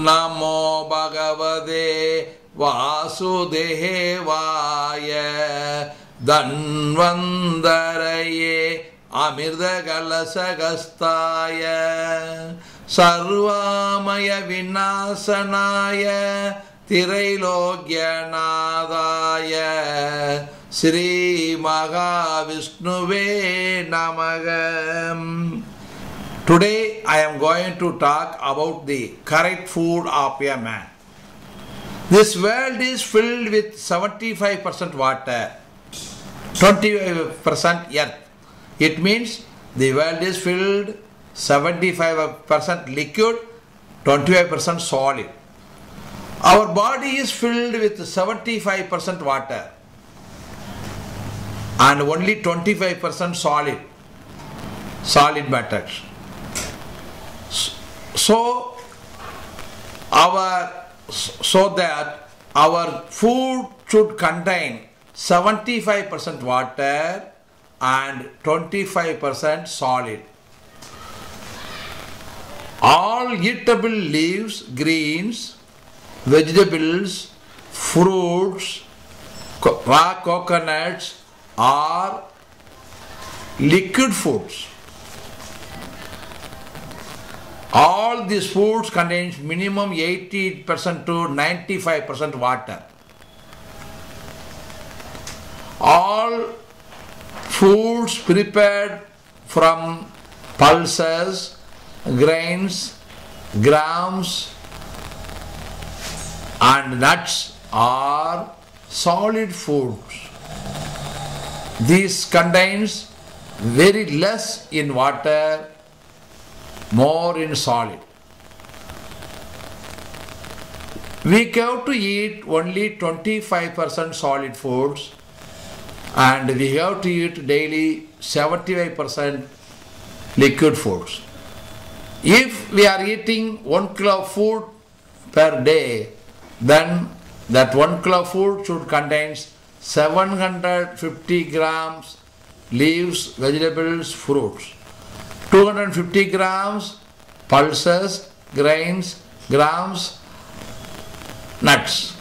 Namo Bhagavate Vasudevaya Dhanvantaraye Amirta Kalasagastaya Sarvamaya Vinasanaya Tirailogyanathaya Sri Mahavishnuve Namaha. Today I am going to talk about the correct food of a man. This world is filled with 75% water, 25% earth. It means the world is filled 75% liquid, 25% solid. Our body is filled with 75% water and only 25% solid matter. So that our food should contain 75% water and 25% solid. All eatable leaves, greens, vegetables, fruits, raw coconuts are liquid foods. All these foods contains minimum 80% to 95% water. All foods prepared from pulses, grains, grams and nuts are solid foods. This contains very less in water, more in solid. We have to eat only 25% solid foods and we have to eat daily 75% liquid foods. If we are eating 1 kilo of food per day, then that 1 kilo of food should contain 750 grams leaves, vegetables, fruits. 250 grams pulses, grains, grams, nuts.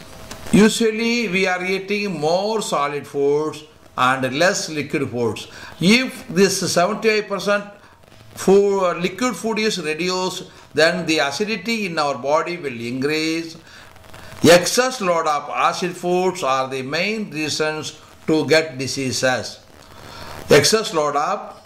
Usually we are eating more solid foods and less liquid foods. If this 75% liquid food is reduced, then the acidity in our body will increase. Excess load of acid foods are the main reasons to get diseases. Excess load of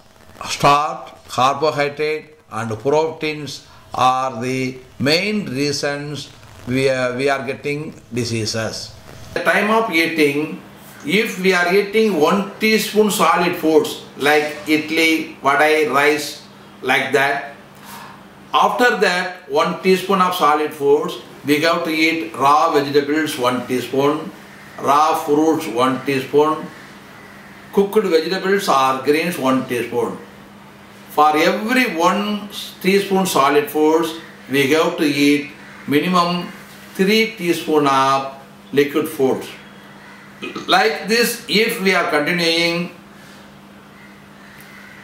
starch, carbohydrate and proteins are the main reasons we are getting diseases. At the time of eating, if we are eating 1 teaspoon solid foods like idli, vadai, rice, like that, after that 1 teaspoon of solid foods, we have to eat raw vegetables 1 teaspoon, raw fruits 1 teaspoon, cooked vegetables or greens 1 teaspoon. For every 1 teaspoon solid foods, we have to eat minimum 3 teaspoons of liquid foods. Like this, if we are continuing,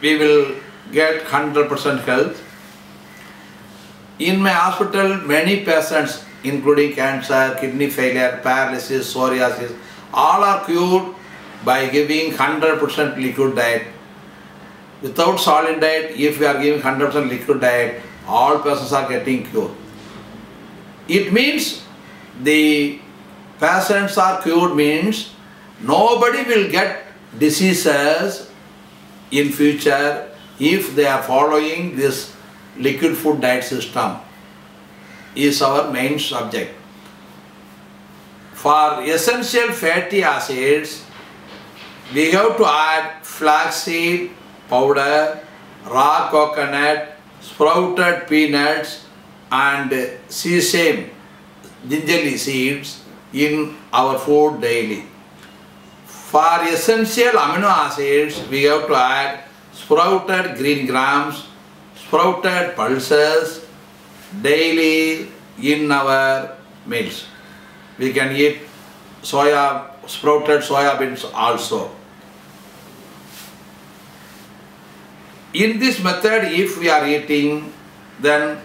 we will get 100% health. In my hospital, many patients, including cancer, kidney failure, paralysis, psoriasis, all are cured by giving 100% liquid diet. Without solid diet, if we are giving 100% liquid diet, all patients are getting cured. It means the patients are cured means nobody will get diseases in future if they are following this liquid food diet system. Is our main subject. For essential fatty acids, we have to add flaxseed powder, raw coconut, sprouted peanuts and sesame, gingerly seeds in our food daily. For essential amino acids, we have to add sprouted green grams, sprouted pulses daily in our meals. We can eat sprouted soya beans also. In this method, if we are eating, then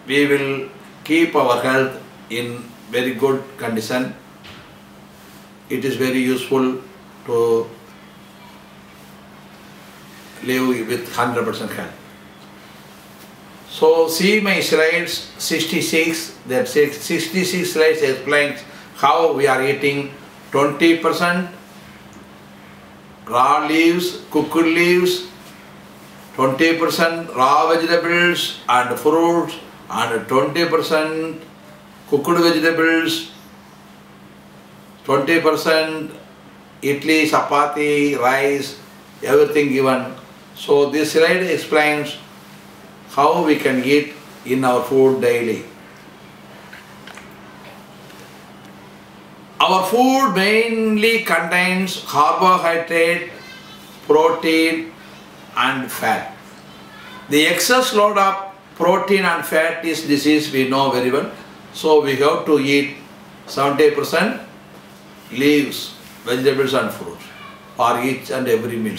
we will keep our health in very good condition. It is very useful to live with 100% health. So see my slides 66, that 66 slides explains how we are eating 20% raw leaves, cooked leaves, 20% raw vegetables and fruits, and 20% cooked vegetables, 20% idli, chapati, rice, everything given. So this slide explains how we can eat in our food daily. Our food mainly contains carbohydrate, protein and fat. The excess load of protein and fat is disease, we know very well. So we have to eat 70% leaves, vegetables and fruits for each and every meal.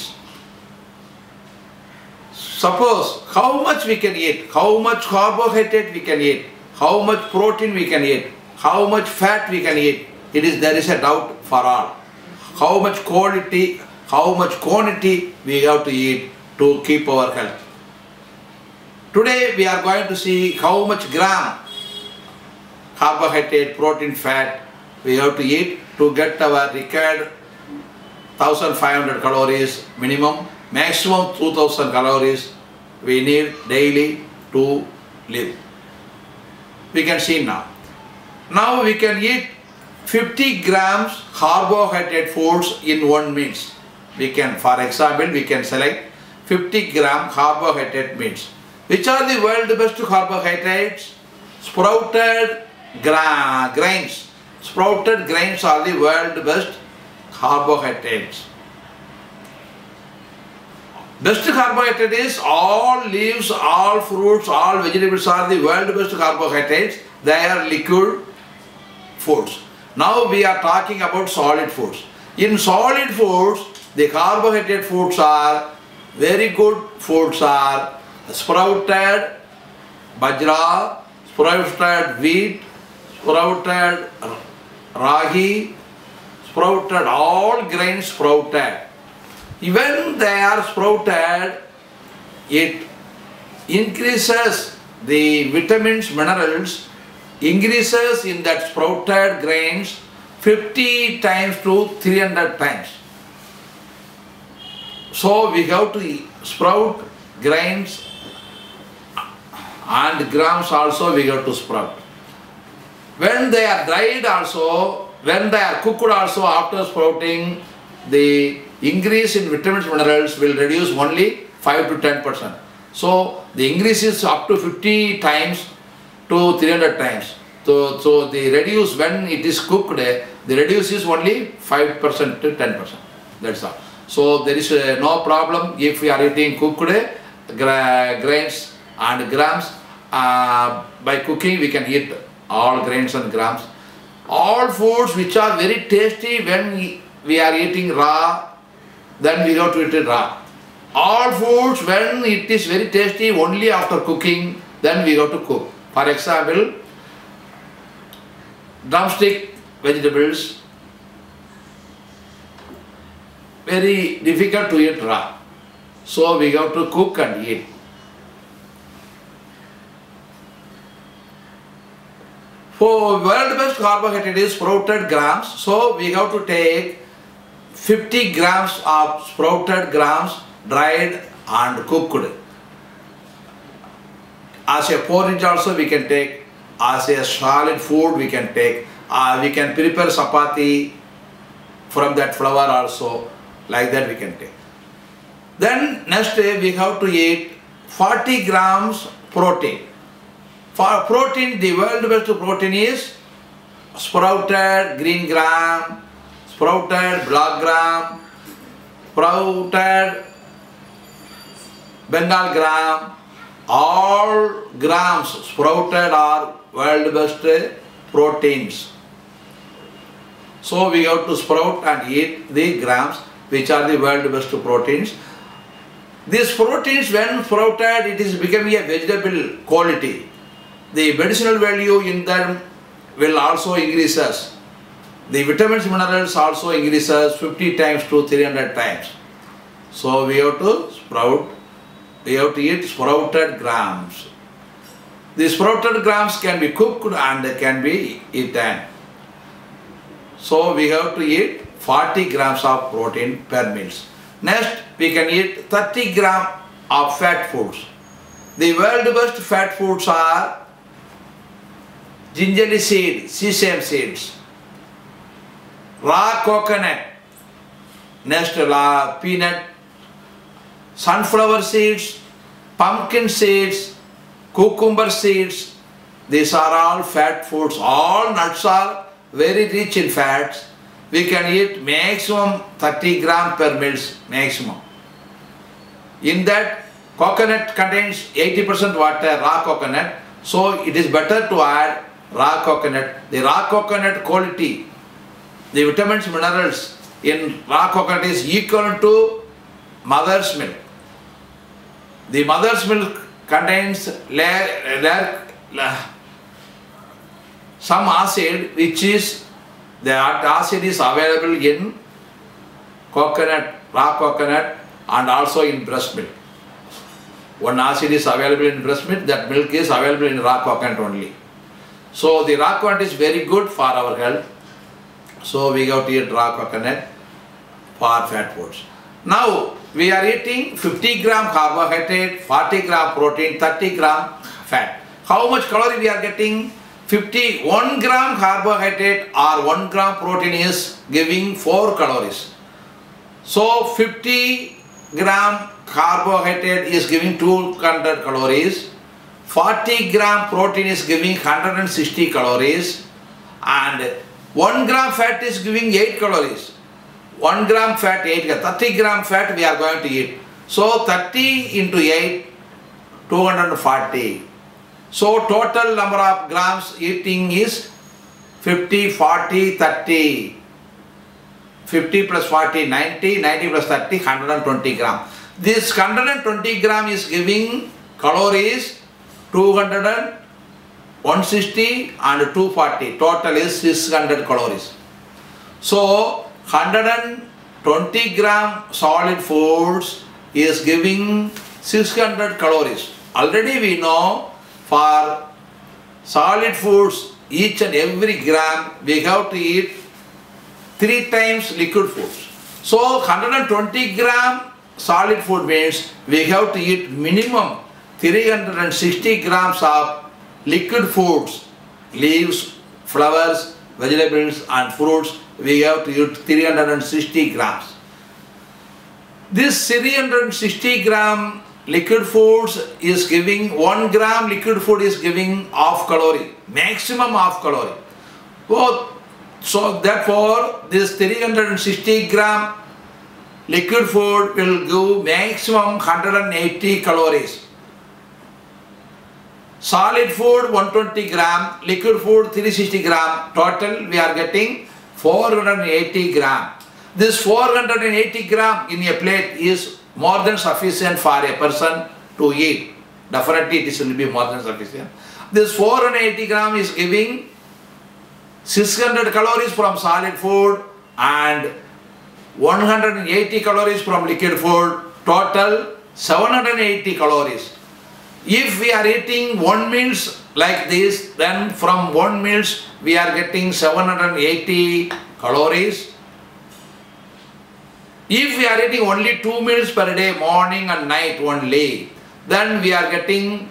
Suppose how much we can eat, how much carbohydrate we can eat, how much protein we can eat, how much fat we can eat. There is a doubt for all. How much quality, how much quantity we have to eat to keep our health. Today we are going to see how much gram carbohydrate, protein, fat we have to eat to get our required 1500 calories minimum, maximum 2000 calories we need daily to live. We can see now. Now we can eat 50 grams carbohydrate foods in one meal. We can, for example, we can select 50 gram carbohydrate meals. Which are the world best carbohydrates? Sprouted grains. Sprouted grains are the world best carbohydrates. Best carbohydrate is all leaves, all fruits, all vegetables are the world best carbohydrates. They are liquid foods. Now we are talking about solid foods. In solid foods, the carbohydrate foods are very good foods are sprouted bajra, sprouted wheat, sprouted ragi, sprouted all grains sprouted. When they are sprouted, it increases the vitamins, minerals, increases in that sprouted grains 50 times to 300 times. So we have to sprout grains and grams also we have to sprout. When they are dried also, when they are cooked also after sprouting, the increase in vitamins minerals will reduce only 5 to 10%. So the increase is up to 50 times to 300 times. So the reduce when it is cooked, the reduce is only 5% to 10%. That's all. So there is no problem if we are eating cooked grains and grams. By cooking we can eat all grains and grams. All foods which are very tasty when we are eating raw, then we have to eat it raw. All foods when it is very tasty only after cooking, then we have to cook. For example, drumstick vegetables, very difficult to eat raw. So we have to cook and eat. For world best carbohydrate is sprouted grams, so we have to take 50 grams of sprouted grams dried and cooked. As a porridge also we can take, as a solid food we can take, we can prepare chapati from that flour also, like that we can take. Then next day we have to eat 40 grams protein. For protein, the world best protein is sprouted green gram, sprouted black gram, sprouted Bengal gram. All grams sprouted are world best proteins. So we have to sprout and eat the grams which are the world best proteins. These proteins when sprouted, it is becoming a vegetable quality. the medicinal value in them will also increases. The vitamins, minerals also increases 50 times to 300 times. So we have to eat sprouted grams. The sprouted grams can be cooked and can be eaten. So we have to eat 40 grams of protein per meal. Next, we can eat 30 grams of fat foods. The world best fat foods are gingerly seed, sesame seeds, raw coconut, next peanut, sunflower seeds, pumpkin seeds, cucumber seeds. These are all fat foods. All nuts are very rich in fats. We can eat maximum 30 grams per meal maximum. In that, coconut contains 80% water, raw coconut. So it is better to add raw coconut. The raw coconut quality, the vitamins, minerals in raw coconut is equal to mother's milk. The mother's milk contains some acid, which is that acid is available in coconut, raw coconut, and also in breast milk. One acid is available in breast milk, that milk is available in raw coconut only. So the raw coconut is very good for our health. So we have to eat raw coconut for fat foods. Now we are eating 50 gram carbohydrate, 40 gram protein, 30 gram fat. How much calorie we are getting? 1 gram carbohydrate or 1 gram protein is giving 4 calories. So 50 gram carbohydrate is giving 200 calories. 40 gram protein is giving 160 calories. And 1 gram fat is giving 8 calories. 1 gram fat, 30 gram fat we are going to eat. So 30 into 8, 240. So total number of grams eating is 50, 40, 30. 50 plus 40, 90, 90 plus 30, 120 gram. This 120 gram is giving calories 200, 160 and 240. Total is 600 calories. So 120 gram solid foods is giving 600 calories. Already we know for solid foods, each and every gram we have to eat 3 times liquid foods. So 120 gram solid food means we have to eat minimum 360 grams of liquid foods, leaves, flowers, vegetables and fruits. We have to eat 360 grams. This 360 gram liquid foods is giving 1 gram liquid food is giving half calorie, maximum half calorie. So therefore this 360 gram liquid food will give maximum 180 calories. Solid food 120 gram, liquid food 360 gram, total we are getting 480 gram. This 480 gram in a plate is more than sufficient for a person to eat. Definitely it will be more than sufficient. This 480 gram is giving 600 calories from solid food and 180 calories from liquid food, total 780 calories. If we are eating 1 meals like this, then from 1 meals we are getting 780 calories. If we are eating only 2 meals per day, morning and night only, then we are getting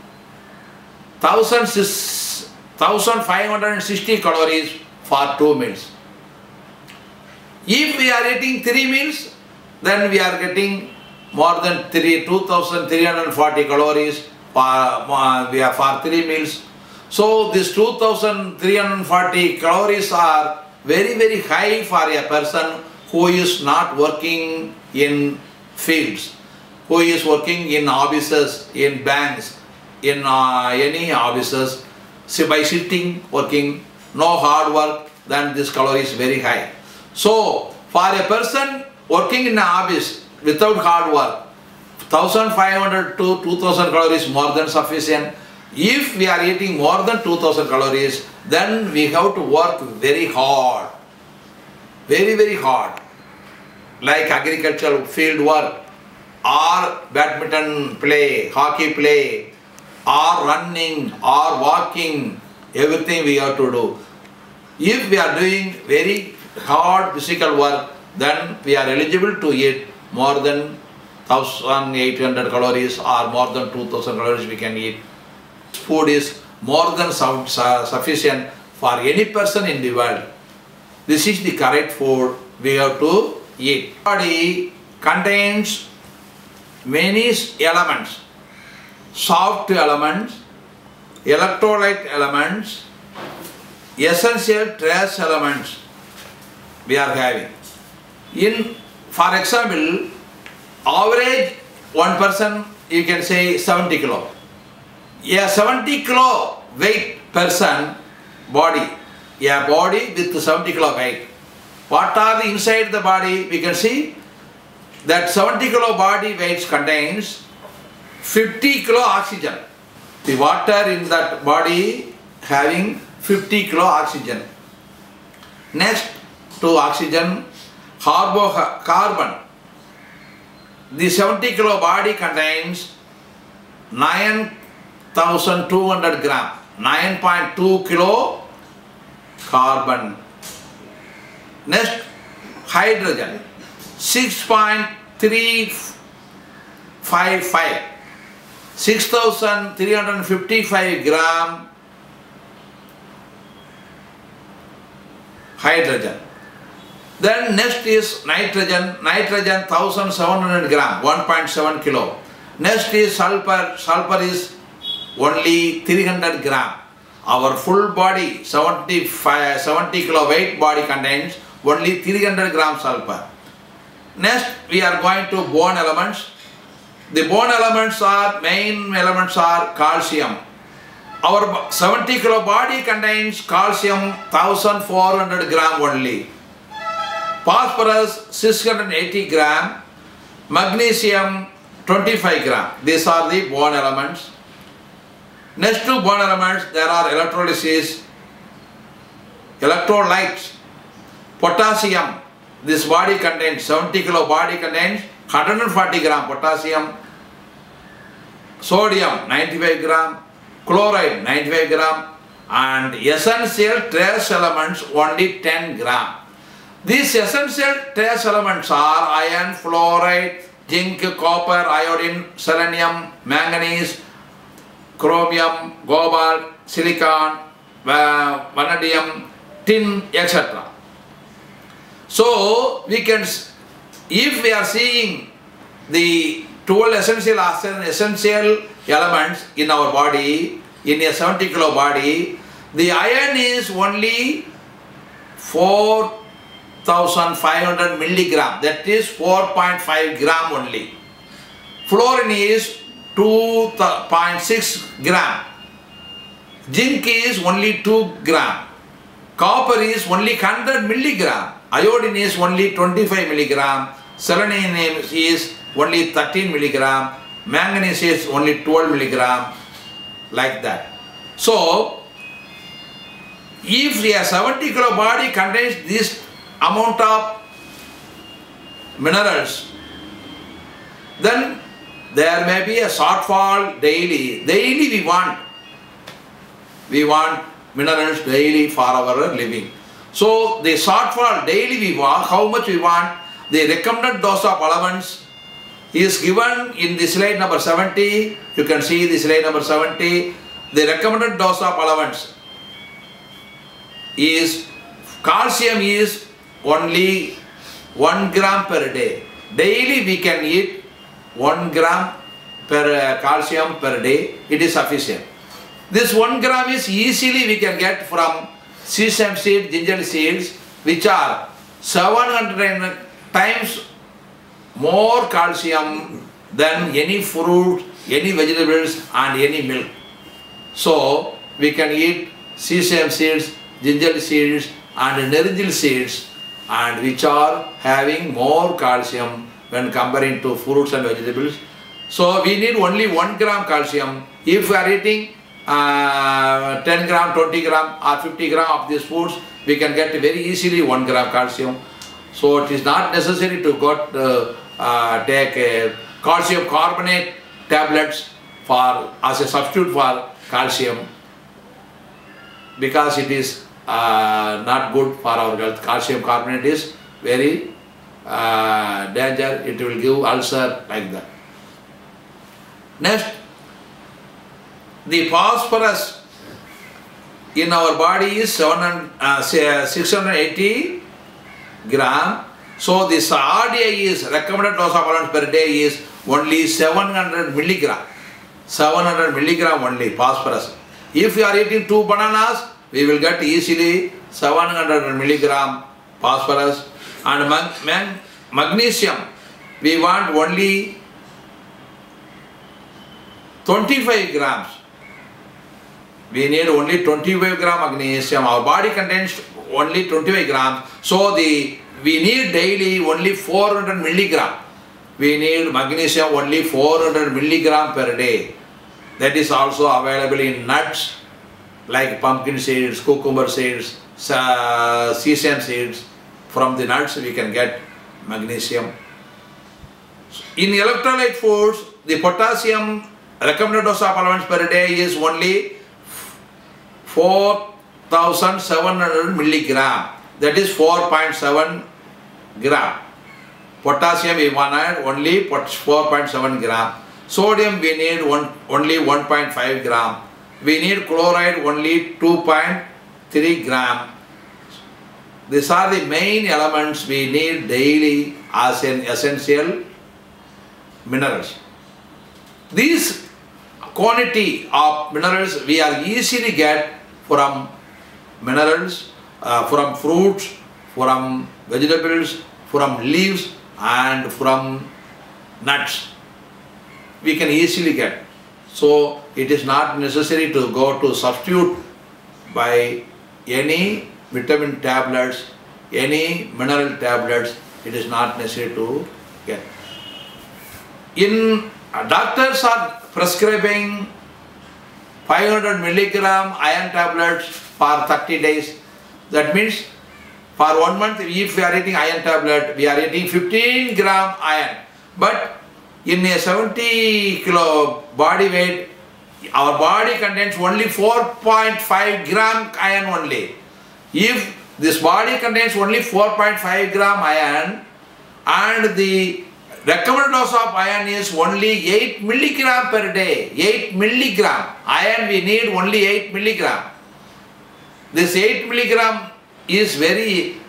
1560 calories for 2 meals. If we are eating 3 meals, then we are getting more than 2340 calories for 3 meals. So these 2340 calories are very, very high for a person who is not working in fields, who is working in offices, in banks, in any offices. So by sitting, working, no hard work, then this calorie is very high. So for a person working in an office without hard work, 1500 to 2000 calories more than sufficient. If we are eating more than 2000 calories, then we have to work very hard. Very, very hard. Like agricultural field work, or badminton play, hockey play, or running, or walking, everything we have to do. If we are doing very hard physical work, then we are eligible to eat more than 1800 calories or more than 2000 calories we can eat. Food is more than sufficient for any person in the world. This is the correct food we have to eat. Body contains many elements, soft elements, electrolyte elements, essential trace elements we are having. For example, average one person, you can say 70 kilo. A 70 kilo weight person body, a body with 70 kilo weight. What are the inside the body? We can see that 70 kilo body weight contains 50 kilo oxygen. The water in that body having 50 kilo oxygen. Next to oxygen, carbon. The 70 kilo body contains 9,200 gram, 9.2 kilo carbon. Next, hydrogen, 6.355, 6,355 gram hydrogen. Then next is nitrogen, 1,700 gram, 1.7 kilo. Next is sulfur is only 300 gram. Our full body, 70 kilo weight body contains only 300 gram sulfur. Next we are going to bone elements. The bone elements are, main elements are calcium. Our 70 kilo body contains calcium 1,400 gram only. Phosphorus 680 gram, magnesium 25 gram. These are the bone elements. Next to bone elements, there are electrolysis, electrolytes, potassium. This body contains, 70 kilo body contains 140 gram potassium, sodium 95 gram, chloride 95 gram, and essential trace elements only 10 gram. These essential trace elements are iron, fluoride, zinc, copper, iodine, selenium, manganese, chromium, cobalt, silicon, vanadium, tin, etc. So we can, if we are seeing the 12 essential elements in our body, in a 70 kilo body, the iron is only 4,500 milligram, that is 4.5 gram only. Fluorine is 2.6 gram. Zinc is only 2 gram. Copper is only 100 milligram. Iodine is only 25 milligram. Selenium is only 13 milligram. Manganese is only 12 milligram. Like that. So, if a 70 kilo body contains this amount of minerals, then there may be a shortfall daily. Daily we want minerals daily for our living. So the shortfall daily we want, how much we want, the recommended dose of allowance is given in the slide number 70. You can see the slide number 70. The recommended dose of allowance is, calcium is only 1 gram per day. Daily we can eat 1 gram per calcium per day. It is sufficient. This 1 gram is easily we can get from sesame seed, ginger seeds, which are 700 times more calcium than any fruit, any vegetables and any milk. So we can eat sesame seeds, ginger seeds and nerindil seeds, and which are having more calcium when comparing to fruits and vegetables. So we need only 1 gram calcium. If we are eating 10 gram, 20 gram or 50 gram of these foods, we can get very easily 1 gram calcium. So it is not necessary to take calcium carbonate tablets as a substitute for calcium, because it is not good for our health. Calcium carbonate is very danger. It will give ulcer like that. Next, the phosphorus in our body is 680 gram. So this RDI is recommended dose of allowance per day is only 700 milligram. 700 milligram only phosphorus. If you are eating 2 bananas, we will get easily 700 milligram phosphorus. And magnesium, we want only 25 grams. We need only 25 gram magnesium. Our body contains only 25 grams. So we need daily only 400 milligram. We need magnesium only 400 milligram per day. That is also available in nuts like pumpkin seeds, cucumber seeds, sesame seeds. From the nuts we can get magnesium. In electrolyte foods, the potassium recommended dose of allowance per day is only 4,700 milligram. That is 4.7 gram. Potassium we want only 4.7 gram. Sodium we need only 1.5 gram. We need chloride only 2.3 gram. These are the main elements we need daily as an essential minerals. These quantity of minerals we are easily get from minerals, from fruits, from vegetables, from leaves and from nuts. We can easily get. So it is not necessary to go to substitute by any vitamin tablets, any mineral tablets. It is not necessary to get. Doctors are prescribing 500 milligram iron tablets for 30 days. That means for 1 month, if we are eating iron tablet, we are eating 15 gram iron. But in a 70 kilo body weight, our body contains only 4.5 gram iron only. If this body contains only 4.5 gram iron and the recommended dose of iron is only 8 milligram per day, 8 milligram. Iron we need only 8 milligram. This 8 milligram is very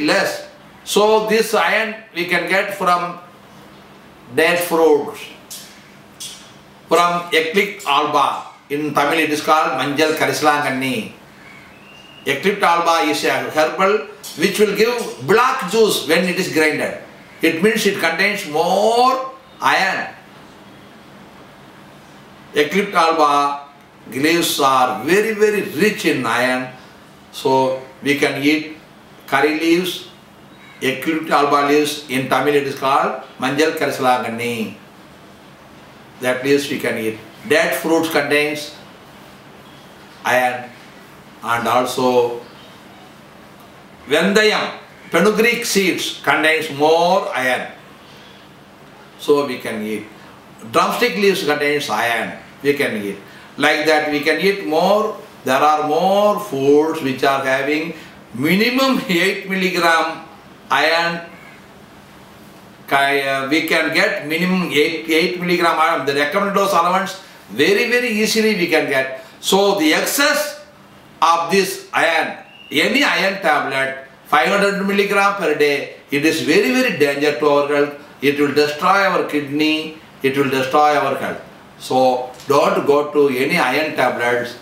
less. So this iron we can get from date fruits, from Ecliptic alba. In Tamil it is called Manjal Karisalanganni. Ecliptic alba is a herbal which will give black juice when it is grinded. It means it contains more iron. Ecliptic alba leaves are very rich in iron. So we can eat curry leaves, Ecliptic alba leaves. In Tamil it is called Manjal Karisalanganni. That leaves we can eat. Date fruits contains iron, and also Vendayam, fenugreek seeds contains more iron. So we can eat. Drumstick leaves contains iron. We can eat. Like that we can eat more. There are more foods which are having minimum 8 milligram iron. We can get minimum 8 milligram iron. The recommended dose allowance very easily we can get. So the excess of this iron, any iron tablet, 500 milligram per day, it is very danger to our health. It will destroy our kidney. It will destroy our health. So don't go to any iron tablets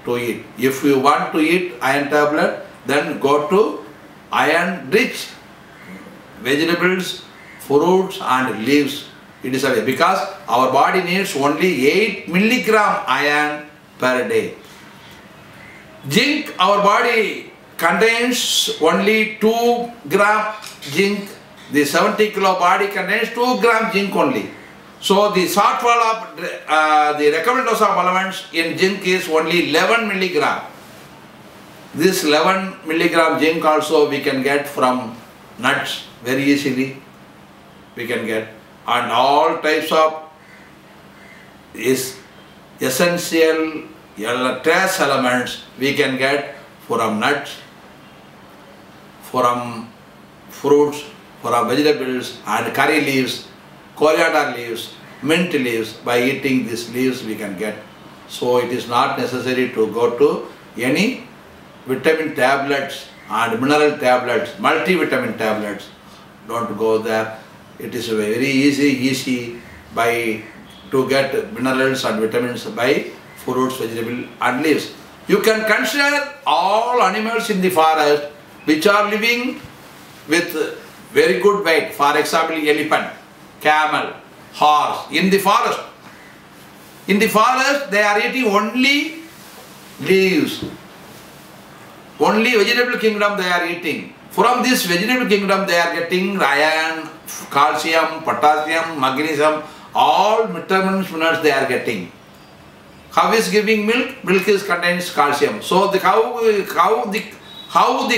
to eat. If you want to eat iron tablet, then go to iron rich vegetables, fruits and leaves. It is a way, because our body needs only 8 milligram iron per day. Zinc, our body contains only 2 gram zinc. The 70 kilo body contains 2 gram zinc only. So the shortfall of the recommended dose of elements in zinc is only 11 milligram. This 11 milligram zinc also we can get from nuts very easily. We can get, and all types of is essential trace elements we can get from nuts, from fruits, from vegetables and curry leaves, coriander leaves, mint leaves. By eating these leaves we can get. So it is not necessary to go to any vitamin tablets and mineral tablets, multivitamin tablets. Don't go there. It is very easy by to get minerals and vitamins by fruits, vegetables and leaves. You can consider all animals in the forest which are living with very good weight. For example, elephant, camel, horse. In the forest they are eating only leaves. Only vegetable kingdom they are eating. From this vegetable kingdom they are getting iron, calcium, potassium, magnesium, all vitamins, minerals they are getting. Cow is giving milk, milk is contains calcium. So the how the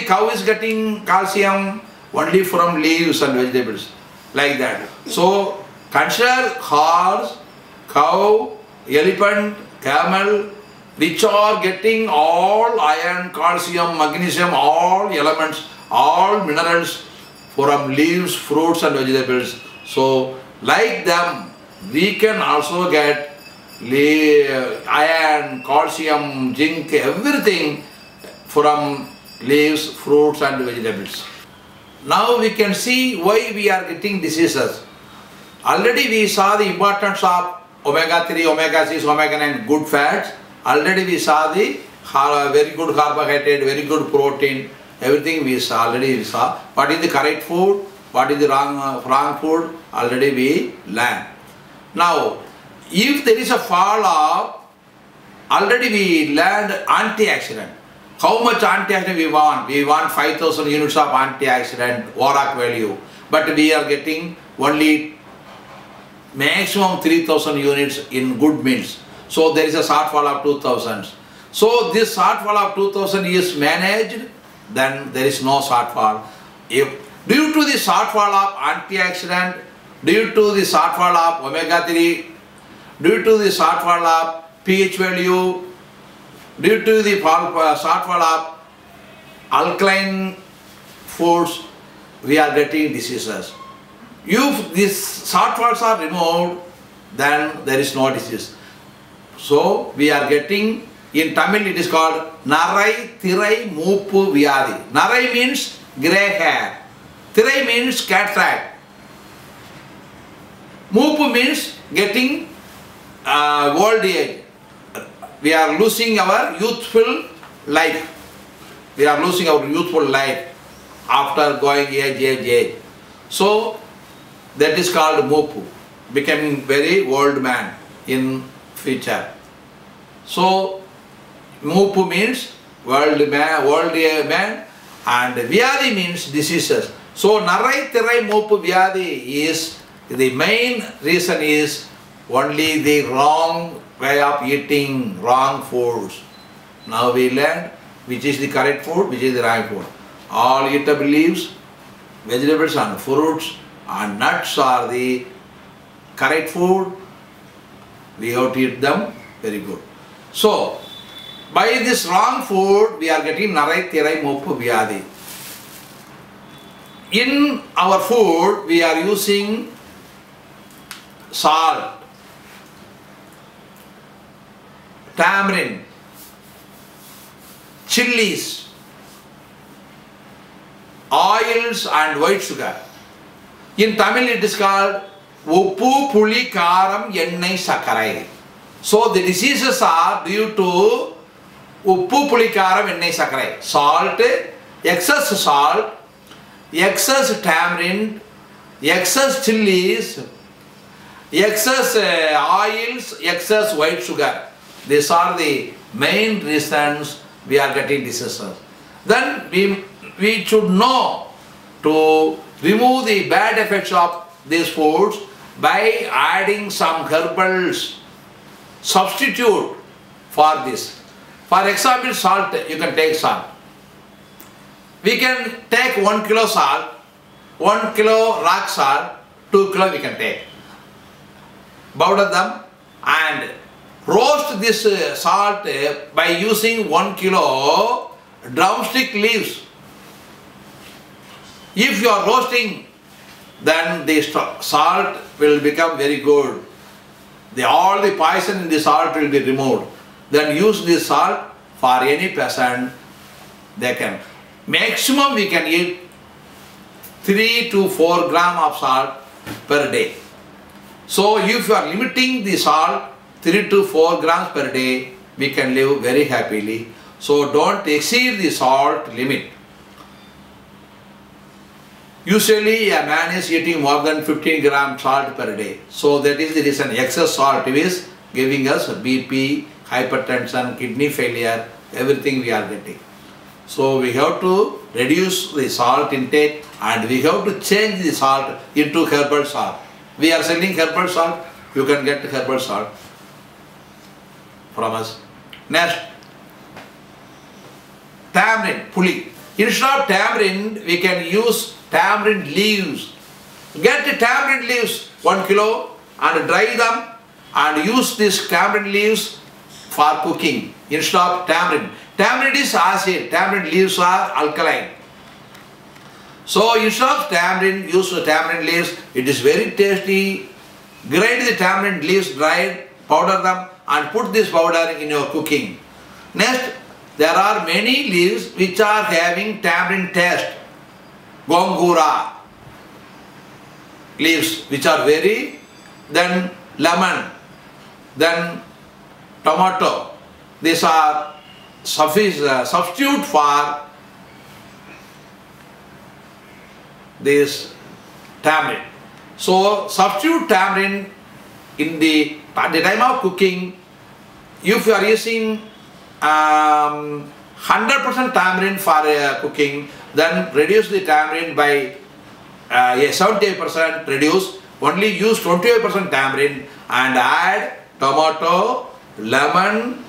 cow is getting calcium? Only from leaves and vegetables, like that. So consider horse, cow, elephant, camel, which are getting all iron, calcium, magnesium, all elements, all minerals from leaves, fruits and vegetables. So like them, we can also get iron, calcium, zinc, everything from leaves, fruits and vegetables. Now we can see why we are getting diseases. Already we saw the importance of omega-3, omega-6, omega-9 good fats. Already we saw the very good carbohydrate, very good protein, everything we saw, already we saw. What is the correct food, what is the wrong food, already we learned. Now, if there is a fall off, already we learned antioxidant. How much antioxidant we want? We want 5,000 units of antioxidant ORAC value, but we are getting only maximum 3,000 units in good meals. So there is a shortfall of 2,000. So this shortfall of 2,000 is managed, then there is no shortfall. If due to the shortfall of antioxidant, due to the shortfall of omega-3, due to the shortfall of pH value, due to the shortfall of alkaline foods, we are getting diseases. If these shortfalls are removed, then there is no disease. So we are getting, in Tamil it is called Narai Thirai Moopu Vyadi. Narai means grey hair. Thirai means cataract. Moopu means getting old age. We are losing our youthful life. We are losing our youthful life after going age. So that is called Moopu, becoming very old man in future. So Moopu means old man and Vyadi means diseases. So Narai Thirai Moopu Vyadi is, the main reason is only the wrong way of eating, wrong foods. Now we learned which is the correct food, which is the wrong food. All eatable leaves, vegetables and fruits and nuts are the correct food. We have to eat them very good. So by this wrong food we are getting Narai Thirai Moopu Vyadi. In our food we are using salt, tamarind, chilies, oils and white sugar. In Tamil it is called Uppu, Puli, Karam, Ennai, Sakarai. So the diseases are due to Uppu, Puli, Karam, Ennai, Sakarai. Salt, excess tamarind, excess chilies, excess oils, excess white sugar. These are the main reasons we are getting diseases. Then we should know to remove the bad effects of these foods by adding some herbal substitute for this. For example, salt, you can take salt. We can take 1 kilo salt, 1 kilo rock salt, 2 kilo we can take. Powder them and roast this salt by using 1 kilo drumstick leaves. If you are roasting, then the salt will become very good. All the poison in the salt will be removed. Then use this salt for any patient. They can. Maximum we can eat 3 to 4 gram of salt per day. So if you are limiting the salt 3 to 4 grams per day, we can live very happily. So don't exceed the salt limit. Usually a man is eating more than 15 grams salt per day. So that is the reason excess salt is giving us BP, hypertension, kidney failure, everything we are getting. So we have to reduce the salt intake and we have to change the salt into herbal salt. We are selling herbal salt, you can get herbal salt from us. Next, tamarind, puli. Instead of tamarind, we can use tamarind leaves. Get the tamarind leaves 1 kilo and dry them and use these tamarind leaves for cooking instead of tamarind. Tamarind is acid, tamarind leaves are alkaline. So instead of tamarind, use the tamarind leaves. It is very tasty. Grind the tamarind leaves dried, powder them and put this powder in your cooking. Next, there are many leaves which are having tamarind taste. Gongura leaves which are very, then lemon, then tomato. These are substitute for this tamarind. So substitute tamarind at the time of cooking. If you are using 100% tamarind for cooking, then reduce the tamarind by 78%, reduce, only use 28% tamarind and add tomato, lemon,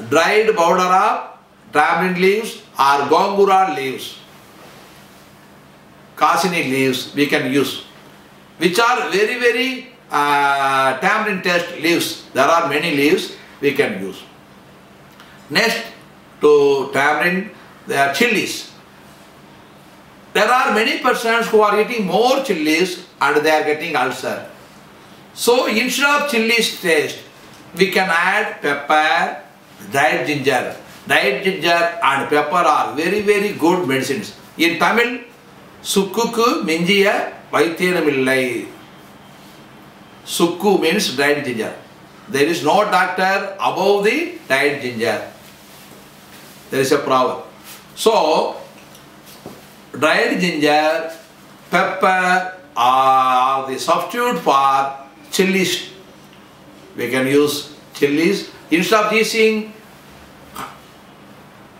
dried powder of tamarind leaves or gongura leaves, kasini leaves we can use, which are very, very tamarind taste leaves. There are many leaves we can use. Next to tamarind, there are chilies. There are many persons who are eating more chilies and they are getting ulcer. So instead of chilies taste, we can add pepper, dried ginger. Dried ginger and pepper are very, very good medicines. In Tamil, sukkuku minjiya vaityanamillai. Sukku means dried ginger. There is no doctor above the dried ginger. There is a problem. So, dried ginger, pepper are the substitute for chilies. We can use chilies. Instead of using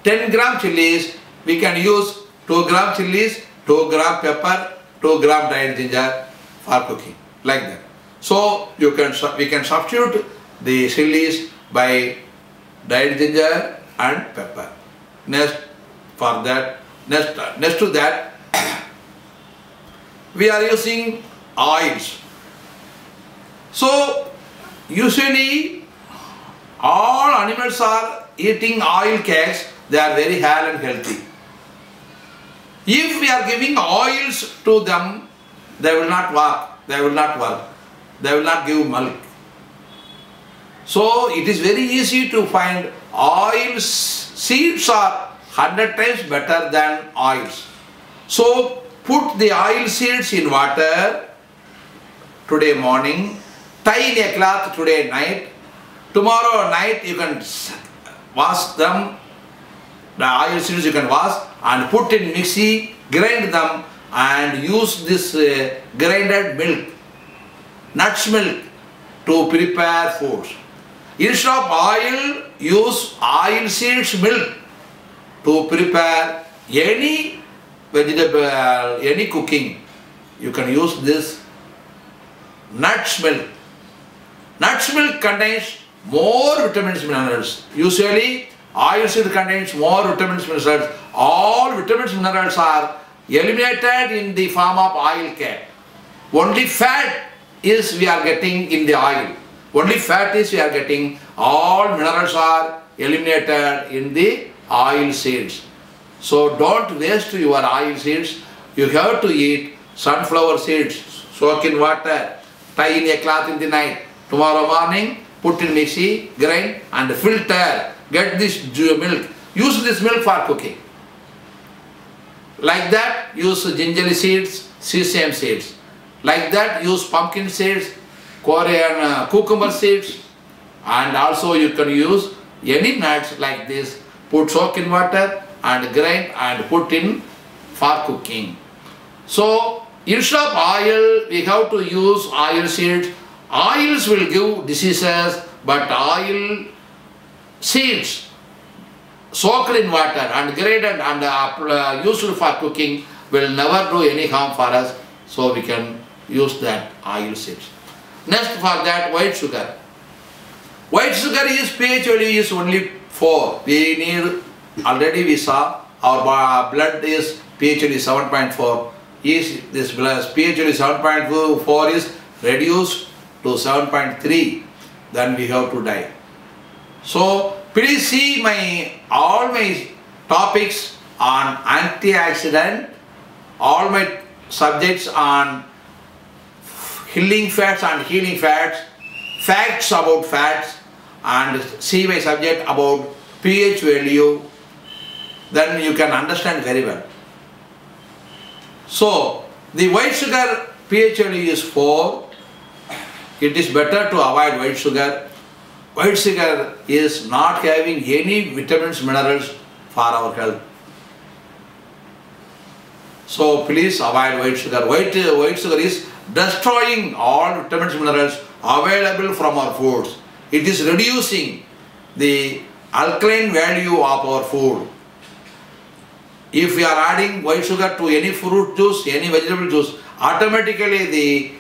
10 gram chilies, we can use 2 gram chilies, 2 gram pepper, 2 gram dried ginger for cooking, like that. So we can substitute the chilies by dried ginger and pepper. Next to that, we are using oils. So usually all animals are eating oil cakes. They are very hale and healthy. If we are giving oils to them, they will not work. They will not work. They will not give milk. So it is very easy to find oils. Seeds are 100 times better than oils. So put the oil seeds in water today morning, tie in a cloth today night. Tomorrow night you can wash them. The oil seeds you can wash and put in mixie, grind them and use this grinded milk, nuts milk to prepare foods. Instead of oil, use oil seeds milk to prepare any vegetable, any cooking. You can use this nuts milk. Nuts milk contains more vitamins and minerals. Usually, oil seed contains more vitamins and minerals. All vitamins and minerals are eliminated in the form of oil cake. Only fat is we are getting in the oil. Only fat is we are getting. All minerals are eliminated in the oil seeds. So don't waste your oil seeds. You have to eat sunflower seeds. Soak in water. Tie in a cloth in the night. Tomorrow morning, put in mixie, grind and filter. Get this milk. Use this milk for cooking. Like that, use gingerly seeds, sesame seeds. Like that, use pumpkin seeds, Korean cucumber seeds, and also you can use any nuts like this. Put soak in water and grind and put in for cooking. So instead of oil, we have to use oil seeds. Oils will give diseases, but oil seeds soaked in water and graded and used for cooking will never do any harm for us. So we can use that oil seeds. Next for that, white sugar. White sugar is pH value is only 4. We need, already we saw our blood is pH value 7.4. Is this blood pH value 7.4 is reduced to 7.3, then we have to die. So please see all my topics on antioxidant, all my subjects on healing fats and healing fats, facts about fats, and see my subject about pH value, then you can understand very well. So the white sugar pH value is 4. It is better to avoid white sugar. White sugar is not having any vitamins, minerals for our health. So please avoid white sugar. White sugar is destroying all vitamins, minerals available from our foods. It is reducing the alkaline value of our food. If we are adding white sugar to any fruit juice, any vegetable juice, automatically the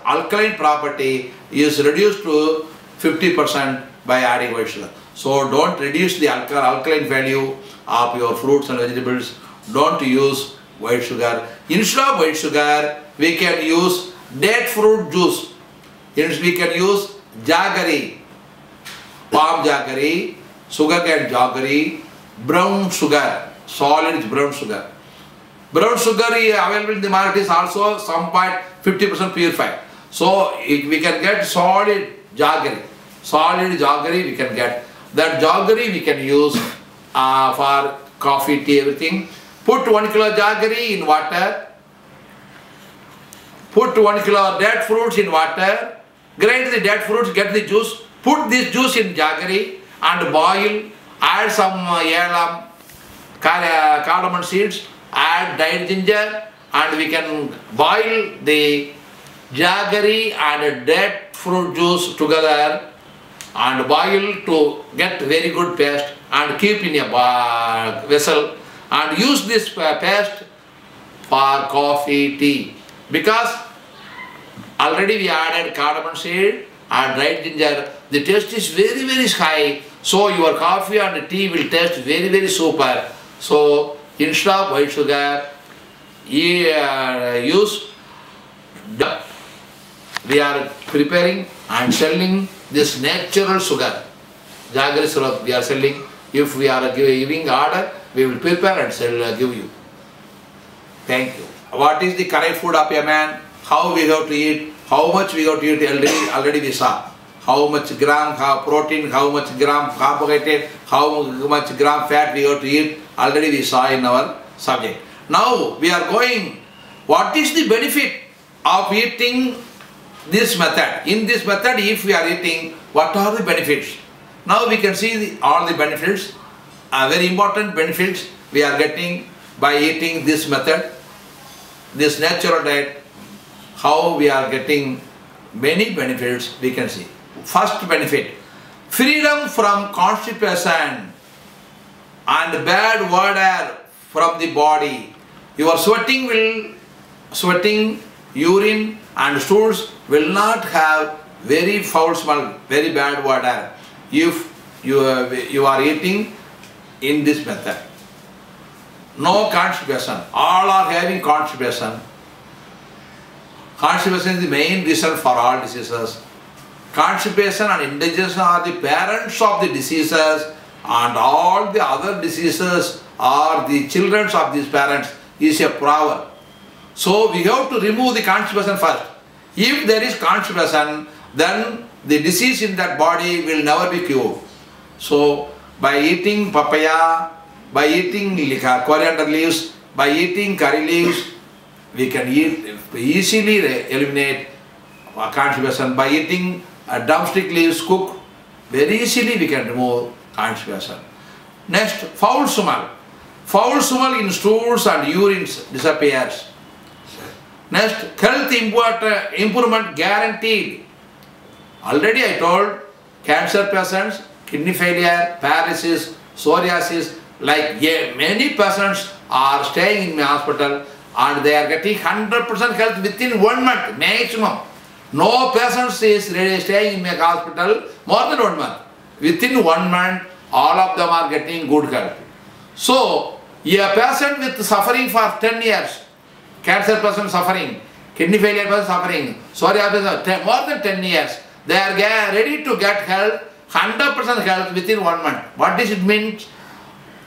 alkaline property is reduced to 50% by adding white sugar. So don't reduce the alkaline value of your fruits and vegetables. Don't use white sugar. Instead of white sugar, we can use date fruit juice. We can use jaggery, palm jaggery, sugarcane jaggery, brown sugar, solid brown sugar. Brown sugar available in the market is also some point 50% purified. So we can get solid jaggery. Solid jaggery we can get. That jaggery we can use for coffee, tea, everything. Put 1 kilo jaggery in water. Put 1 kilo date fruits in water. Grind the date fruits, get the juice. Put this juice in jaggery and boil. Add some yellow cardamom seeds. Add dried ginger and we can boil the jaggery and date fruit juice together and boil to get very good paste and keep in a vessel and use this paste for coffee, tea, because already we added cardamom seed and dried ginger. The taste is very, very high, so your coffee and tea will taste very, very super. So instead of white sugar, use we are preparing and selling this natural sugar, jaggery syrup we are selling. If we are giving order, we will prepare and sell, give you. Thank you. What is the correct food of a man? How we have to eat? How much we have to eat? Already we saw. How much gram protein, how much gram carbohydrate, how much gram fat we have to eat. Already we saw in our subject. Now we are going, what is the benefit of eating this method? In this method, if we are eating, what are the benefits? Now we can see all the benefits, very important benefits we are getting by eating this method, this natural diet. How we are getting many benefits we can see. First benefit, freedom from constipation and bad odor from the body. Your sweating, urine and stools will not have very foul smell, very bad odor if you are eating in this method. No constipation. All are having constipation. Constipation is the main reason for all diseases. Constipation and indigestion are the parents of the diseases, and all the other diseases are the children of these parents, is a proverb. So we have to remove the constipation first. If there is constipation, then the disease in that body will never be cured. So by eating papaya, by eating coriander leaves, by eating curry leaves, we can easily eliminate constipation. By eating drumstick leaves cooked, very easily we can remove constipation. Next, foul smell. Foul smell in stools and urines disappears. Next, health improvement guaranteed. Already I told, cancer patients, kidney failure, paralysis, psoriasis, like many patients are staying in my hospital and they are getting 100% health within 1 month maximum. No patient is really staying in my hospital more than 1 month. Within 1 month, all of them are getting good health. So, a patient with suffering for 10 years, cancer patient suffering, kidney failure patient suffering, psoriasis more than 10 years, they are ready to get health, 100% health within 1 month. What does it mean?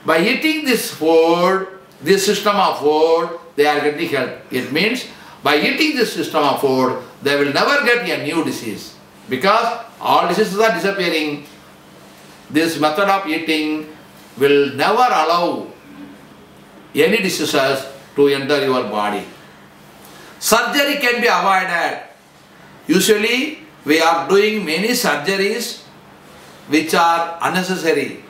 By eating this food, this system of food, they are getting health. It means by eating this system of food, they will never get a new disease. Because all diseases are disappearing. This method of eating will never allow any diseases to enter your body. Surgery can be avoided. Usually, we are doing many surgeries which are unnecessary.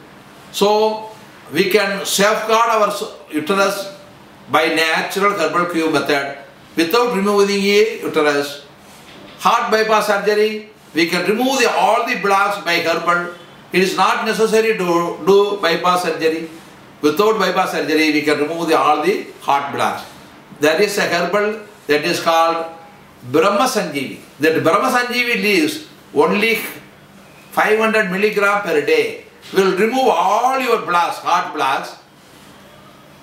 So, we can safeguard our uterus by natural herbal cure method without removing a uterus. Heart bypass surgery, we can remove all the blocks by herbal. It is not necessary to do bypass surgery. Without bypass surgery, we can remove all the heart blocks. There is a herbal that is called Brahma Sanjeevi. That Brahma Sanjeevi leaves only 500 milligram per day will remove all your blocks, heart blocks.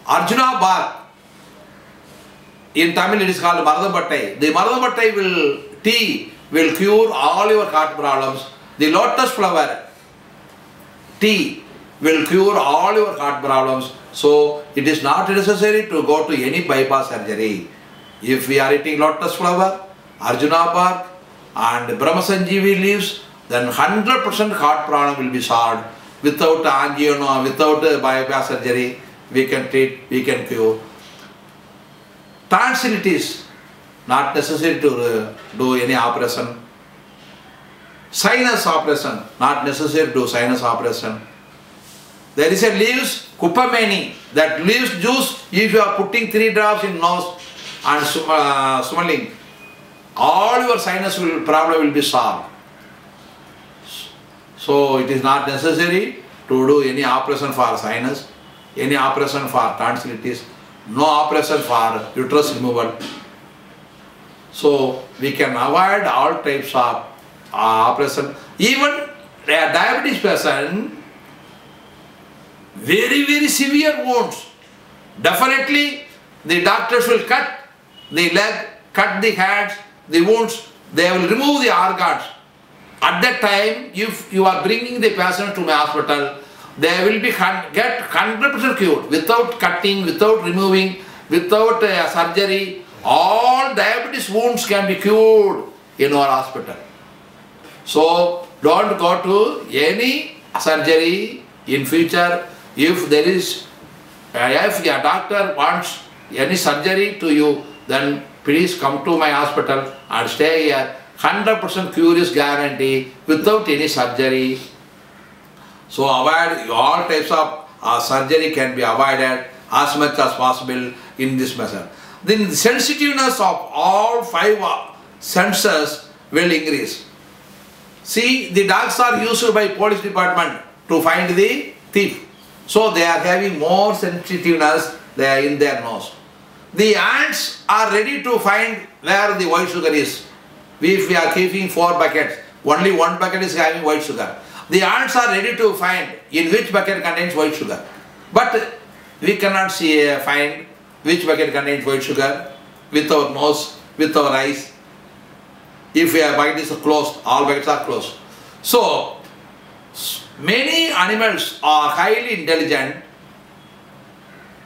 Arjuna bark, in Tamil it is called Maradambattai. The Maradambattai tea will cure all your heart problems. The lotus flower tea will cure all your heart problems. So it is not necessary to go to any bypass surgery. If we are eating lotus flower, Arjuna bark and Brahma Sanjeevi leaves, then 100% heart problem will be solved. Without angio, without bypass surgery, we can treat, we can cure. Tonsillitis, not necessary to do any operation. Sinus operation, not necessary to do sinus operation. There is a leaves, Kupameni, that leaves juice, if you are putting 3 drops in nose and smelling, all your sinus problem will be solved. So it is not necessary to do any operation for sinus, any operation for tonsillitis, no operation for uterus removal. So we can avoid all types of operation. Even a diabetes patient, very severe wounds, definitely the doctors will cut the leg, cut the hands, the wounds, they will remove the organs. At that time, if you are bringing the patient to my hospital, they will be get 100% cured without cutting, without removing, without surgery. All diabetes wounds can be cured in our hospital. So don't go to any surgery in future. If there is, if your doctor wants any surgery to you, then please come to my hospital and stay here. 100% cure is guarantee without any surgery. So avoid all types of surgery can be avoided as much as possible in this method. Then the sensitiveness of all 5 senses will increase. See, the dogs are used by police department to find the thief. So they are having more sensitiveness there in their nose. The ants are ready to find where the white sugar is. If we are keeping 4 buckets, only 1 bucket is having white sugar. The ants are ready to find in which bucket contains white sugar. But we cannot find which bucket contains white sugar with our nose, with our eyes. If a bucket is closed, all buckets are closed. So, many animals are highly intelligent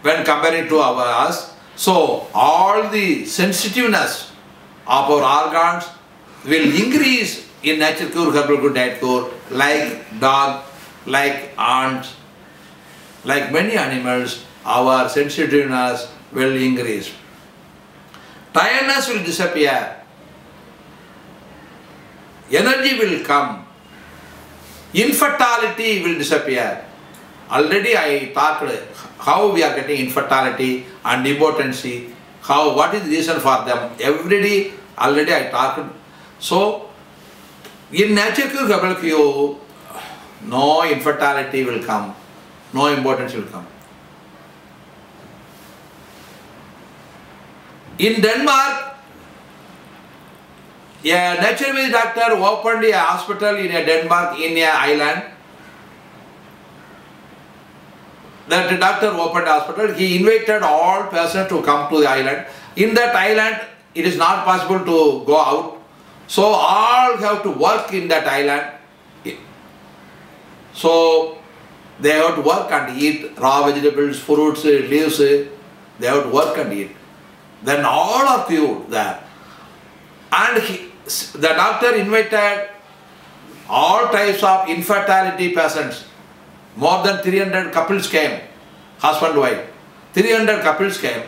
when compared to us. So, all the sensitiveness of our organs will increase in nature cure, herbal cure, diet cure, like dog, like ants, like many animals, our sensitiveness will increase. Tiredness will disappear. Energy will come. Infertility will disappear. Already I talked how we are getting infertility and impotency, what is the reason for them. Every day already I talked. So, in nature cure, herbal cure, no infertility will come, no impotence will come. In Denmark, a naturopath doctor opened a hospital in Denmark in an island. That doctor opened a hospital. He invited all persons to come to the island. In that island, it is not possible to go out. So all have to work in that island. So they have to work and eat raw vegetables, fruits, leaves. They have to work and eat. Then all are cured there. And the doctor invited all types of infertility patients. More than 300 couples came, husband, wife. 300 couples came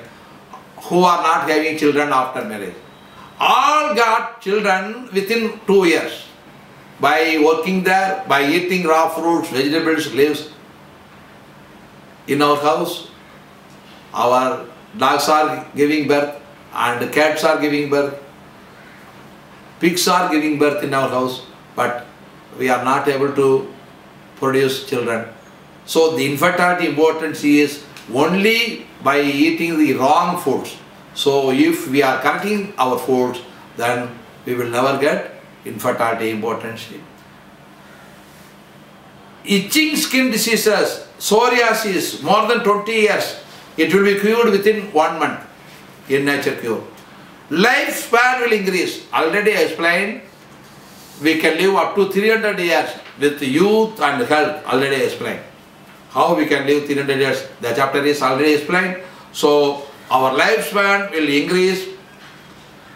who are not having children after marriage. All got children within 2 years by working there, by eating raw fruits, vegetables, leaves. In our house, our dogs are giving birth and cats are giving birth. Pigs are giving birth in our house, but we are not able to produce children. So the infertility importance is only by eating the wrong foods. So if we are correcting our foods, then we will never get infertility importance. Itching skin diseases, psoriasis, more than 20 years, it will be cured within 1 month in nature cure. Lifespan will increase. Already I explained, we can live up to 300 years with youth and health. Already I explained. How we can live 300 years, the chapter is already explained. So our lifespan will increase.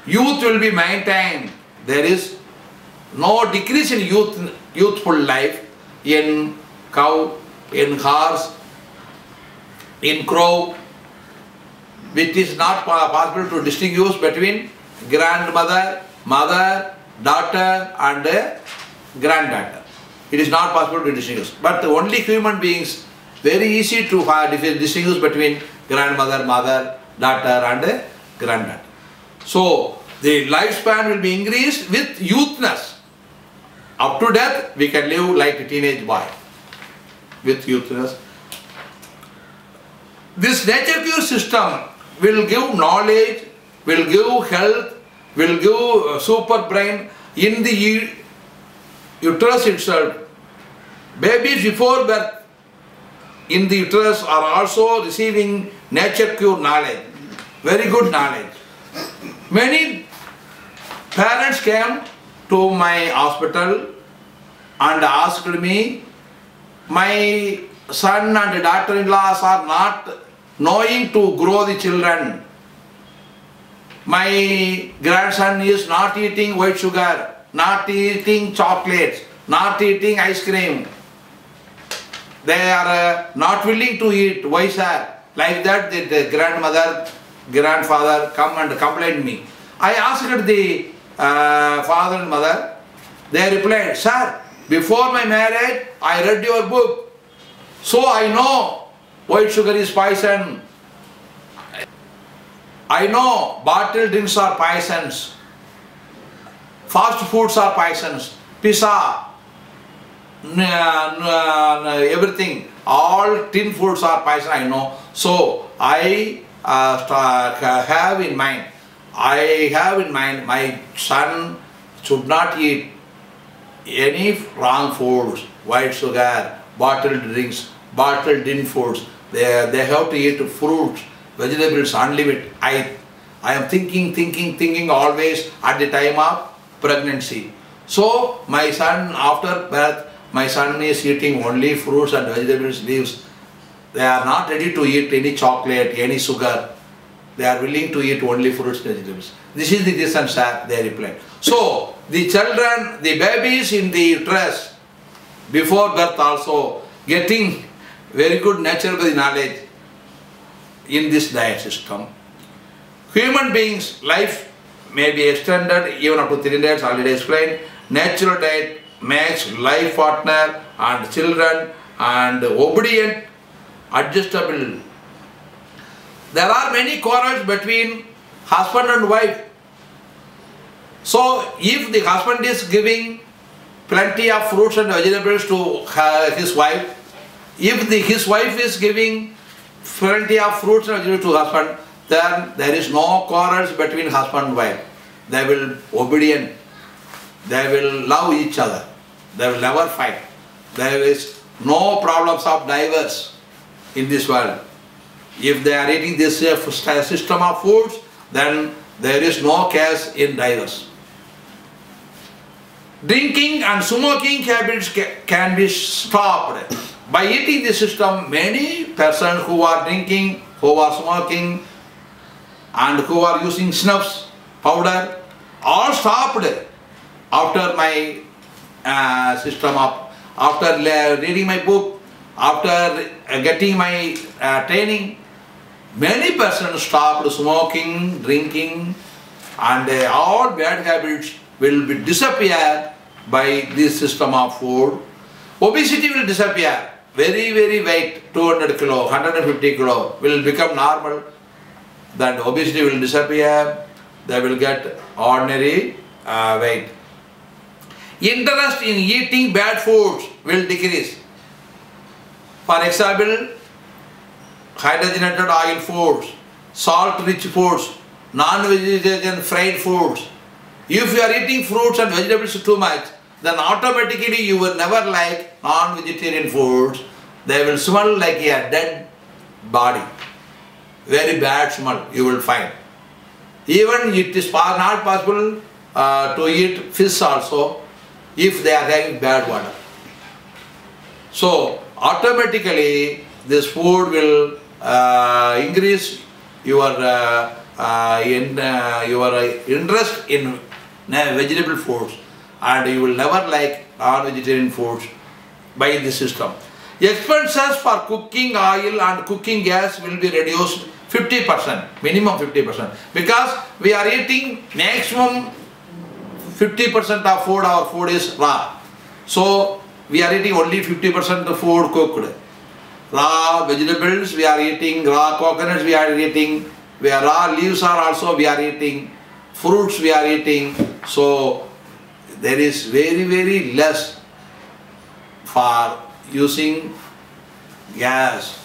Youth will be maintained. There is no decrease in youthful life in cow, in horse, in crow, which is not possible to distinguish between grandmother, mother, daughter and granddaughter. It is not possible to distinguish. But only human beings, very easy to distinguish between grandmother, mother, daughter and granddaughter. So the lifespan will be increased with youthness. Up to death, we can live like a teenage boy with youthness. This nature cure system will give knowledge, will give health, will give super brain in the uterus itself. Babies before birth in the uterus are also receiving nature cure knowledge, very good knowledge. Many parents came to my hospital and asked me, my son and daughter-in-laws are not knowing to grow the children. My grandson is not eating white sugar, not eating chocolates, not eating ice cream. They are not willing to eat. Why, sir? Like that, the grandmother, grandfather come and complain me. I asked the father and mother. They replied, sir, before my marriage, I read your book. So I know white sugar is poison. I know bottled drinks are poisons. Fast foods are poisons. Pizza, everything, all tin foods are poison, I know. So I have in mind my son should not eat any wrong foods, white sugar, bottled drinks, bottled in foods. They have to eat fruits, vegetables, unlimited. I am thinking always at the time of pregnancy. So my son, after birth, my son is eating only fruits and vegetables, leaves. They are not ready to eat any chocolate, any sugar. They are willing to eat only fruits and vegetables. This is the reason, sir, they replied. So, the children, the babies in the uterus, before birth also, getting very good natural knowledge in this diet system. Human beings' life may be extended even up to 3 days, already explained. Natural diet makes life partner and children and obedient, adjustable. There are many quarrels between husband and wife. So, if the husband is giving plenty of fruits and vegetables to his wife, if his wife is giving plenty of fruits and vegetables to husband, then there is no quarrels between husband and wife. They will obedient. They will love each other. They will never fight. There is no problems of divorce in this world. If they are eating this system of foods, then there is no case in divorce. Drinking and smoking habits can be stopped. By eating this system, many persons who are drinking, who are smoking, and who are using snuffs, powder, all stopped after my system of, after reading my book, after getting my training. Many persons stopped smoking, drinking, and all bad habits will be disappear by this system of food. Obesity will disappear. Very, very weight, 200 kilo, 150 kilo will become normal. Then obesity will disappear. They will get ordinary weight. Interest in eating bad foods will decrease. For example, hydrogenated oil foods, salt-rich foods, non-vegetarian fried foods. If you are eating fruits and vegetables too much, then automatically you will never like non-vegetarian foods. They will smell like a dead body. Very bad smell you will find. Even it is not possible to eat fish also if they are having bad water. So automatically this food will increase your interest in vegetable foods, and you will never like non-vegetarian foods by this system. Expenses for cooking oil and cooking gas will be reduced 50%, minimum 50%, because we are eating maximum 50% of food, our food is raw. So we are eating only 50% of food cooked. Raw vegetables we are eating, raw coconuts we are eating, raw leaves are also we are eating, fruits we are eating. So there is very, very less for using gas,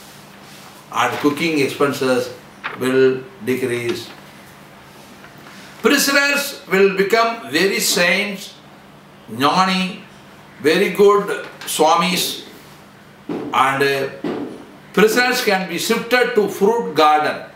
and cooking expenses will decrease. Prisoners will become very saints, jnani, very good swamis, and prisoners can be shifted to fruit garden.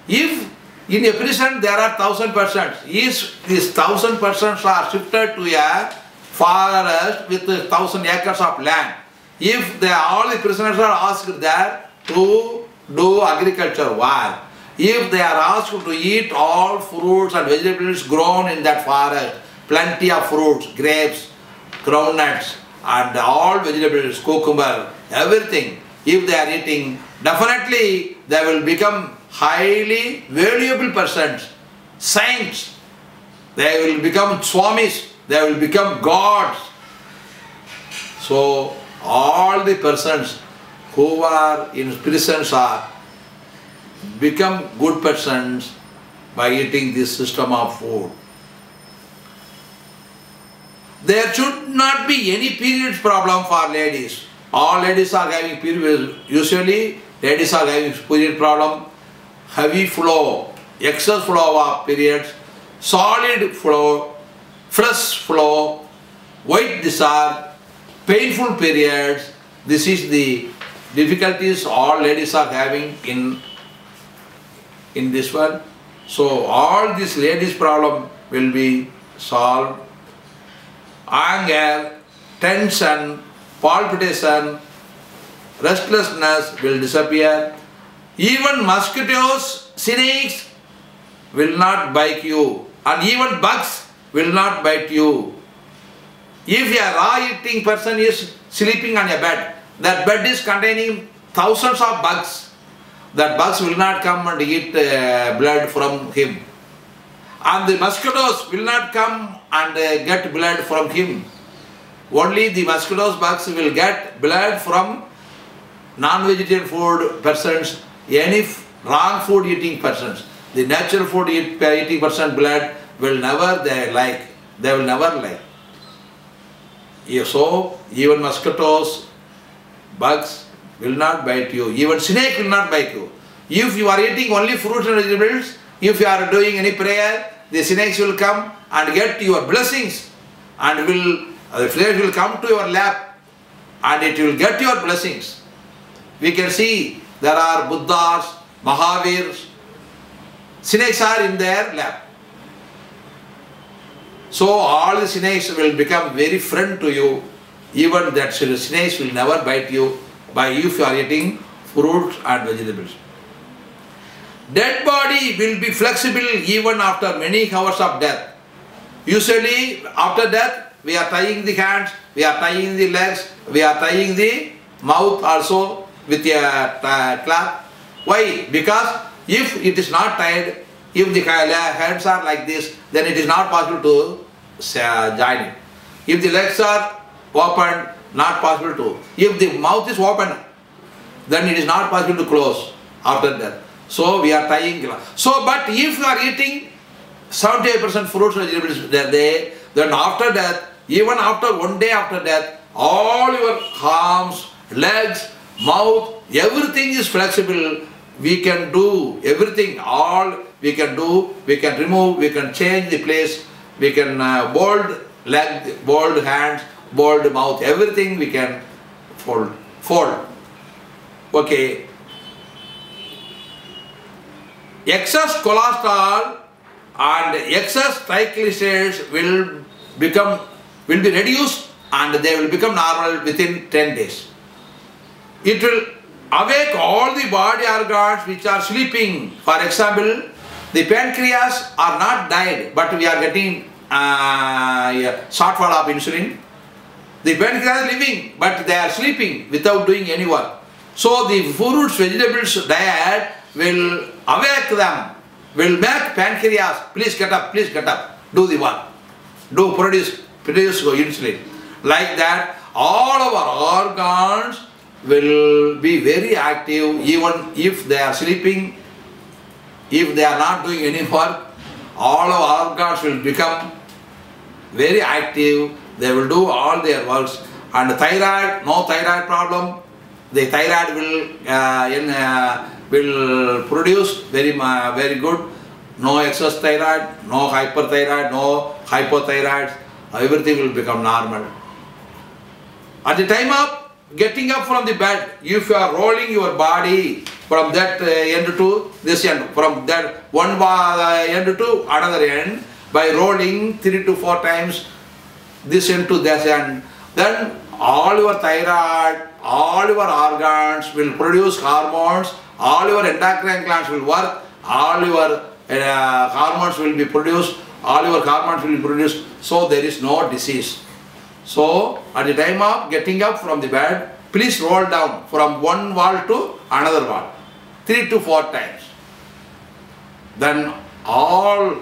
If in a prison there are 1,000 persons, if these 1,000 persons are shifted to a forest with 1,000 acres of land, if all the prisoners are asked there to do agriculture work, if they are asked to eat all fruits and vegetables grown in that forest, plenty of fruits, grapes, groundnuts, and all vegetables, cucumber, everything, if they are eating, definitely they will become highly valuable persons, saints. They will become swamis, they will become gods. So all the persons who are in prisons are become good persons by eating this system of food. There should not be any periods problem for ladies. All ladies are having periods. Usually ladies are having period problem, heavy flow, excess flow of periods, solid flow, fresh flow, white discharge, painful periods. This is the difficulties all ladies are having in this one. So all these ladies' problem will be solved. Anger, tension, palpitation, restlessness will disappear. Even mosquitoes, snakes will not bite you, and even bugs will not bite you. If a raw eating person is sleeping on a bed, that bed is containing thousands of bugs. That bugs will not come and eat blood from him. And the mosquitoes will not come and get blood from him. Only the mosquitoes, bugs will get blood from non-vegetarian food persons, any wrong food eating persons. The natural food eating person blood will never they will never like. So even mosquitoes, bugs will not bite you. Even snake will not bite you. If you are eating only fruits and vegetables, if you are doing any prayer, the snakes will come and get your blessings, and the snake will come to your lap and it will get your blessings. We can see there are Buddhas, Mahavirs, snakes are in their lap. So all the snakes will become very friend to you. Even that snakes will never bite you if you are eating fruits and vegetables. Dead body will be flexible even after many hours of death. Usually after death we are tying the hands, we are tying the legs, we are tying the mouth also with a cloth. Why? Because if it is not tied, if the hands are like this, then it is not possible to join it. If the legs are open, not possible to. If the mouth is open, then it is not possible to close after that. So we are tying. So, but if you are eating 78% fruits and vegetables that day, then after death, even after 1 day after death, all your arms, legs, mouth, everything is flexible. We can do everything, all we can do, we can remove, we can change the place, we can bold leg, bold hands, bold mouth, everything we can fold. Okay. Excess cholesterol and excess triglycerides will be reduced and they will become normal within 10 days. It will awake all the body organs which are sleeping. For example, the pancreas are not died, but we are getting shortfall of insulin. The pancreas is living, but they are sleeping without doing any work. So the fruits, vegetables diet will awake them, will make pancreas, please get up, do the work, produce insulin. Like that, all our organs will be very active even if they are sleeping, if they are not doing any work, all our organs will become very active, they will do all their works. And thyroid, no thyroid problem, the thyroid will produce very good, no excess thyroid, no hyperthyroid, no hypothyroid, everything will become normal. At the time of getting up from the bed, if you are rolling your body from that end to this end, from that one end to another end, by rolling 3 to 4 times this end to this end, then all your thyroid, all your organs will produce hormones, all your endocrine glands will work, all your hormones will be produced, so there is no disease. So at the time of getting up from the bed, please roll down from one wall to another wall 3 to 4 times. Then all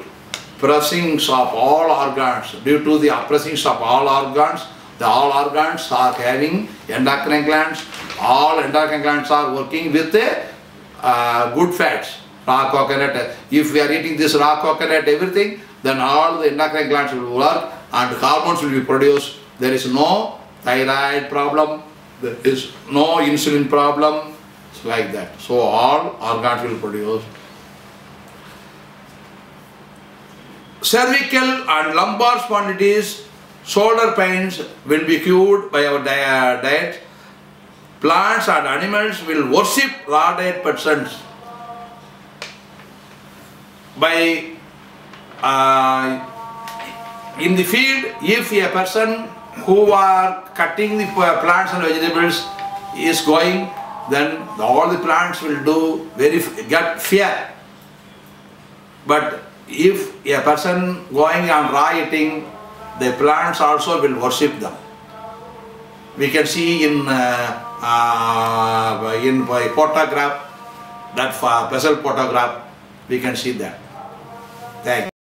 pressings of all organs, due to the pressings of all organs, all organs are having endocrine glands, all endocrine glands are working with good fats, raw coconut. If we are eating this raw coconut, everything, then all the endocrine glands will work and hormones will be produced. There is no thyroid problem, there is no insulin problem, it's like that. So all organs will produce. cervical and lumbar spondylitis, shoulder pains will be cured by our diet. Plants and animals will worship raw diet persons. By in the field, if a person who are cutting the plants and vegetables is going, then all the plants will do get fear. But if a person going on raw eating, the plants also will worship them. We can see in photograph, that vessel photograph, we can see that. Thank you.